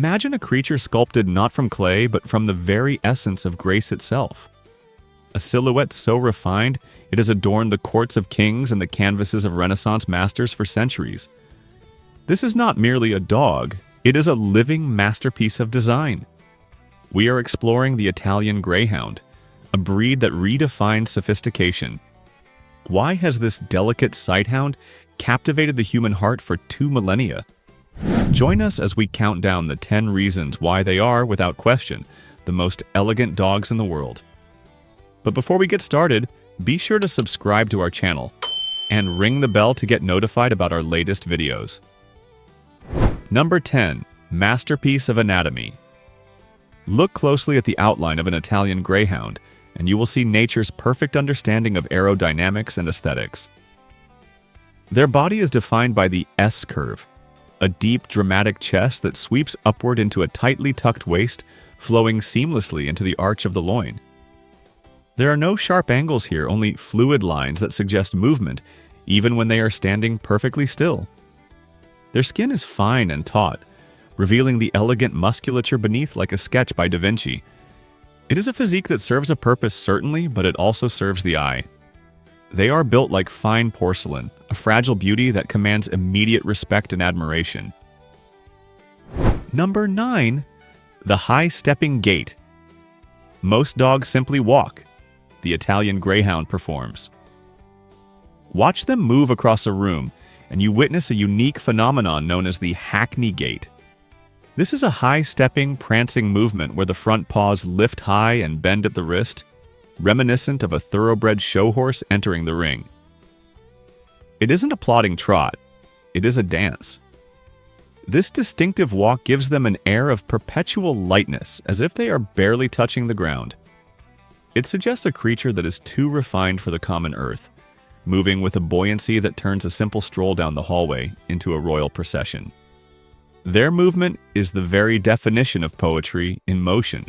Imagine a creature sculpted not from clay, but from the very essence of grace itself. A silhouette so refined, it has adorned the courts of kings and the canvases of Renaissance masters for centuries. This is not merely a dog, it is a living masterpiece of design. We are exploring the Italian Greyhound, a breed that redefines sophistication. Why has this delicate sighthound captivated the human heart for 2 millennia? Join us as we count down the 10 reasons why they are, without question, the most elegant dogs in the world. But before we get started, be sure to subscribe to our channel and ring the bell to get notified about our latest videos. Number 10. Masterpiece of anatomy. Look closely at the outline of an Italian Greyhound, and you will see nature's perfect understanding of aerodynamics and aesthetics. Their body is defined by the S-curve, a deep, dramatic chest that sweeps upward into a tightly tucked waist, flowing seamlessly into the arch of the loin. There are no sharp angles here, only fluid lines that suggest movement, even when they are standing perfectly still. Their skin is fine and taut, revealing the elegant musculature beneath like a sketch by Da Vinci. It is a physique that serves a purpose, certainly, but it also serves the eye. They are built like fine porcelain, a fragile beauty that commands immediate respect and admiration. Number 9. The high-stepping gait. Most dogs simply walk. The Italian Greyhound performs. Watch them move across a room, and you witness a unique phenomenon known as the Hackney gait. This is a high-stepping, prancing movement where the front paws lift high and bend at the wrist, reminiscent of a thoroughbred show horse entering the ring. It isn't a plodding trot, it is a dance. This distinctive walk gives them an air of perpetual lightness, as if they are barely touching the ground. It suggests a creature that is too refined for the common earth, moving with a buoyancy that turns a simple stroll down the hallway into a royal procession. Their movement is the very definition of poetry in motion.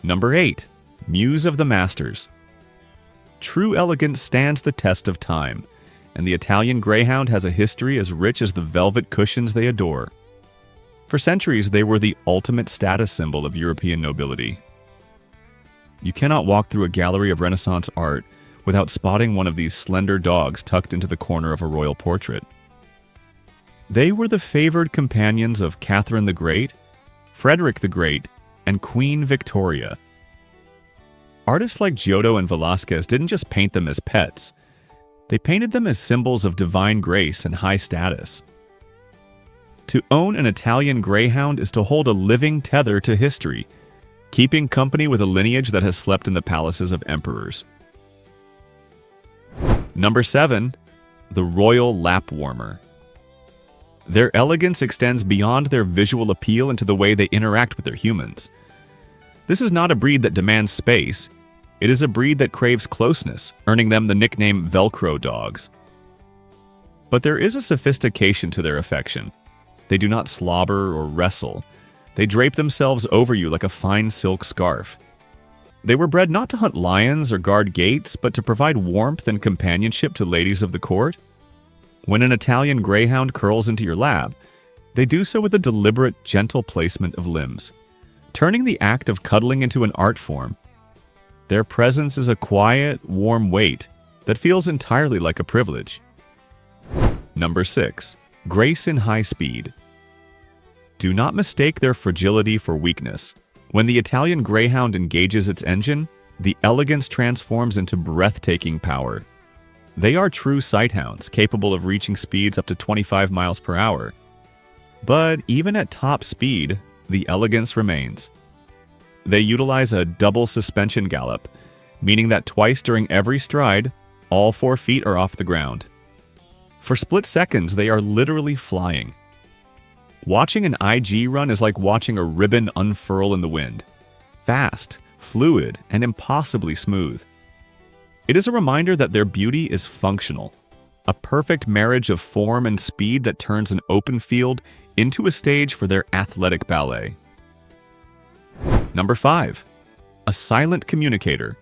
Number 8. Muse of the Masters. True elegance stands the test of time, and the Italian Greyhound has a history as rich as the velvet cushions they adore. For centuries, they were the ultimate status symbol of European nobility. You cannot walk through a gallery of Renaissance art without spotting one of these slender dogs tucked into the corner of a royal portrait. They were the favored companions of Catherine the Great, Frederick the Great, and Queen Victoria. Artists like Giotto and Velázquez didn't just paint them as pets, they painted them as symbols of divine grace and high status. To own an Italian Greyhound is to hold a living tether to history, keeping company with a lineage that has slept in the palaces of emperors. Number 7. The Royal Lap Warmer. Their elegance extends beyond their visual appeal into the way they interact with their humans. This is not a breed that demands space, it is a breed that craves closeness, earning them the nickname Velcro dogs. But there is a sophistication to their affection. They do not slobber or wrestle. They drape themselves over you like a fine silk scarf. They were bred not to hunt lions or guard gates, but to provide warmth and companionship to ladies of the court. When an Italian Greyhound curls into your lap, they do so with a deliberate, gentle placement of limbs, turning the act of cuddling into an art form. Their presence is a quiet, warm weight that feels entirely like a privilege. Number 6. Grace in high speed. Do not mistake their fragility for weakness. When the Italian Greyhound engages its engine, the elegance transforms into breathtaking power. They are true sighthounds, capable of reaching speeds up to 25 miles per hour. But even at top speed, the elegance remains. They utilize a double suspension gallop, meaning that twice during every stride, all 4 feet are off the ground. For split seconds, they are literally flying. Watching an IG run is like watching a ribbon unfurl in the wind. Fast, fluid, and impossibly smooth. It is a reminder that their beauty is functional, a perfect marriage of form and speed that turns an open field into a stage for their athletic ballet. Number 5. A silent communicator.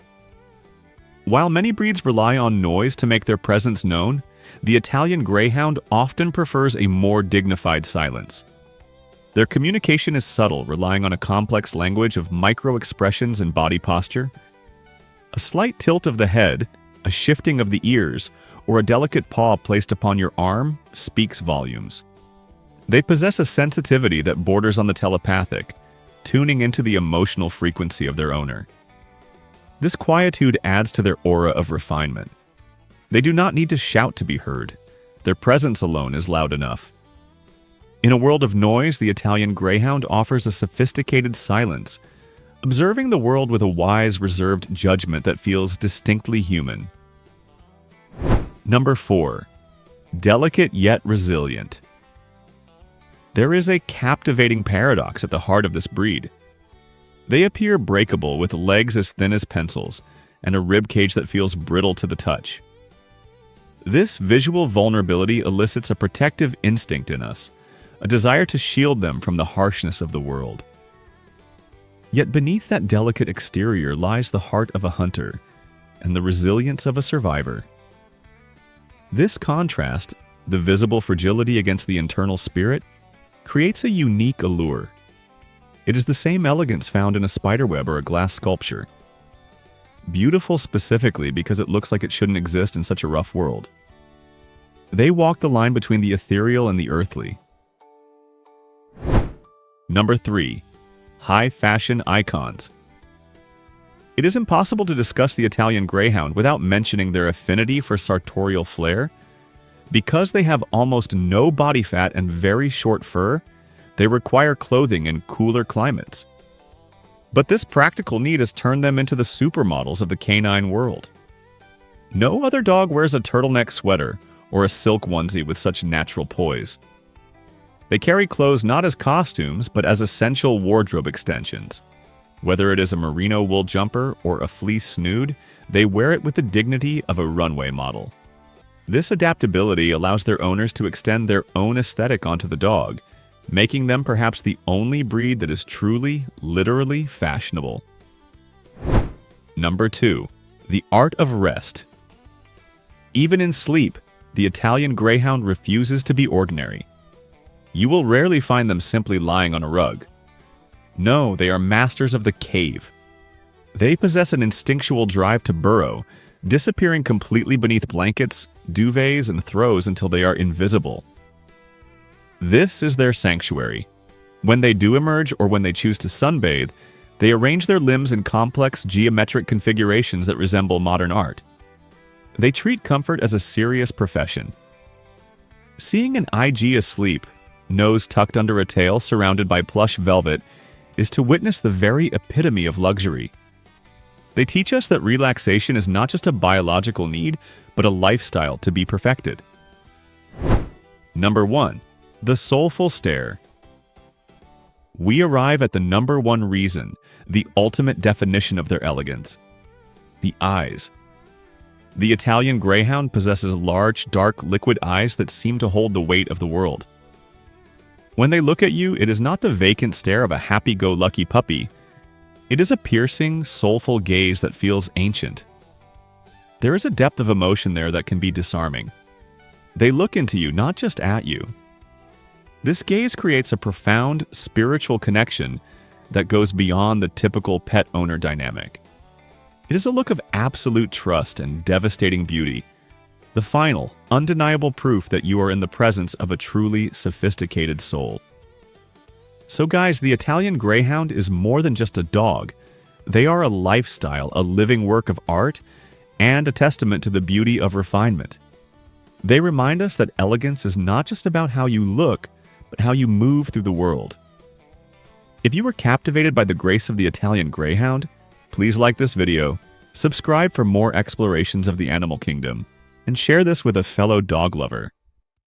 While many breeds rely on noise to make their presence known, the Italian Greyhound often prefers a more dignified silence. Their communication is subtle, relying on a complex language of micro-expressions and body posture. A slight tilt of the head, a shifting of the ears, or a delicate paw placed upon your arm speaks volumes. They possess a sensitivity that borders on the telepathic, tuning into the emotional frequency of their owner. This quietude adds to their aura of refinement. They do not need to shout to be heard. Their presence alone is loud enough. In a world of noise, the Italian Greyhound offers a sophisticated silence, observing the world with a wise, reserved judgment that feels distinctly human. Number 4. Delicate yet resilient. There is a captivating paradox at the heart of this breed. They appear breakable with legs as thin as pencils and a rib cage that feels brittle to the touch. This visual vulnerability elicits a protective instinct in us, a desire to shield them from the harshness of the world. Yet beneath that delicate exterior lies the heart of a hunter and the resilience of a survivor. This contrast, the visible fragility against the internal spirit, creates a unique allure. It is the same elegance found in a spiderweb or a glass sculpture. Beautiful specifically because it looks like it shouldn't exist in such a rough world. They walk the line between the ethereal and the earthly. Number 3. High fashion icons. It is impossible to discuss the Italian Greyhound without mentioning their affinity for sartorial flair. Because they have almost no body fat and very short fur, they require clothing in cooler climates. But this practical need has turned them into the supermodels of the canine world. No other dog wears a turtleneck sweater or a silk onesie with such natural poise. They carry clothes not as costumes, but as essential wardrobe extensions. Whether it is a merino wool jumper or a fleece snood, they wear it with the dignity of a runway model. This adaptability allows their owners to extend their own aesthetic onto the dog, making them perhaps the only breed that is truly, literally fashionable. Number 2. The art of rest. Even in sleep, the Italian Greyhound refuses to be ordinary. You will rarely find them simply lying on a rug. No, they are masters of the cave. They possess an instinctual drive to burrow, disappearing completely beneath blankets, duvets, and throws until they are invisible. This is their sanctuary. When they do emerge or when they choose to sunbathe, they arrange their limbs in complex geometric configurations that resemble modern art. They treat comfort as a serious profession. Seeing an IG asleep, nose tucked under a tail surrounded by plush velvet, is to witness the very epitome of luxury. They teach us that relaxation is not just a biological need, but a lifestyle to be perfected. Number 1. The soulful stare. We arrive at the number 1 reason, the ultimate definition of their elegance: the eyes. The Italian Greyhound possesses large, dark, liquid eyes that seem to hold the weight of the world. When they look at you, it is not the vacant stare of a happy-go-lucky puppy. It is a piercing, soulful gaze that feels ancient. There is a depth of emotion there that can be disarming. They look into you, not just at you. This gaze creates a profound, spiritual connection that goes beyond the typical pet-owner dynamic. It is a look of absolute trust and devastating beauty, the final, undeniable proof that you are in the presence of a truly sophisticated soul. So guys, the Italian Greyhound is more than just a dog. They are a lifestyle, a living work of art, and a testament to the beauty of refinement. They remind us that elegance is not just about how you look, but how you move through the world. If you were captivated by the grace of the Italian Greyhound, please like this video, subscribe for more explorations of the animal kingdom, and share this with a fellow dog lover.